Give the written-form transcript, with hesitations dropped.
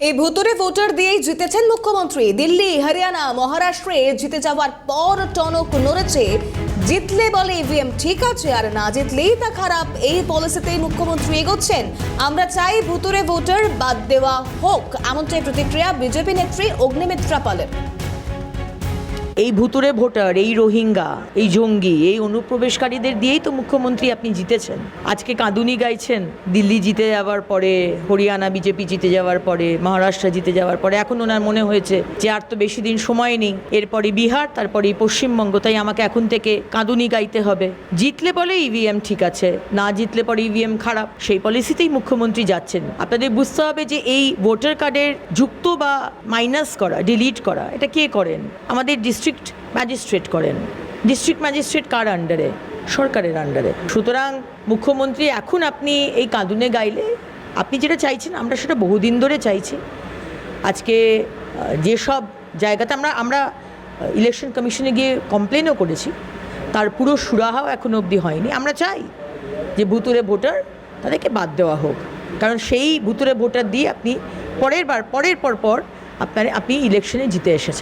এই ভুতুরে ভোটার দিয়েই জিতেছেন মুখ্যমন্ত্রী। দিল্লি, হরিয়ানা, মহারাষ্ট্রে জিতে যাওয়ার পর টনক নড়েছে। জিতলে বলে ইভিএম ঠিক আছে, আর না জিতলেই তা খারাপ। এই পলিসিতেই মুখ্যমন্ত্রী এগোচ্ছেন। আমরা চাই ভুতুরে ভোটার বাদ দেওয়া হোক, এমনটাই প্রতিক্রিয়া বিজেপি নেত্রী অগ্নিমিত্রা পালের। এই ভুতুরে ভোটার, এই রোহিঙ্গা, এই জঙ্গি, এই অনুপ্রবেশকারীদের দিয়েই তো মুখ্যমন্ত্রী আপনি জিতেছেন। আজকে কাঁদুনি গাইছেন দিল্লি জিতে যাওয়ার পরে, হরিয়ানা বিজেপি জিতে যাওয়ার পরে, মহারাষ্ট্র জিতে যাওয়ার পরে। এখন ওনার মনে হয়েছে যে আর তো বেশি দিন সময় নেই, এরপরে বিহার, তারপরে পশ্চিমবঙ্গ, তাই আমাকে এখন থেকে কাঁদুনি গাইতে হবে। জিতলে বলে ইভিএম ঠিক আছে, না জিতলে পরে ইভিএম খারাপ, সেই পলিসিতেই মুখ্যমন্ত্রী যাচ্ছেন। আপনাদের বুঝতে হবে যে এই ভোটার কার্ডের যুক্ত বা মাইনাস করা, ডিলিট করা, এটা কে করেন? আমাদের ডিস্ট্রিক্ট ম্যাজিস্ট্রেট করেন। ডিস্ট্রিক্ট ম্যাজিস্ট্রেট কার আন্ডারে? সরকারের আন্ডারে। সুতরাং মুখ্যমন্ত্রী এখন আপনি এই কাঁদুনে গাইলে, আপনি যেটা চাইছেন আমরা সেটা বহুদিন ধরে চাইছি। আজকে যেসব জায়গাতে আমরা ইলেকশন কমিশনে গিয়ে কমপ্লেনও করেছি, তার পুরো সুরাহাও এখনো অবধি হয়নি। আমরা চাই যে ভুতুরে ভোটার তাদেরকে বাদ দেওয়া হোক, কারণ সেই ভুতুরে ভোটার দিয়ে আপনি পরের পর আপনি ইলেকশনে জিতে এসেছেন।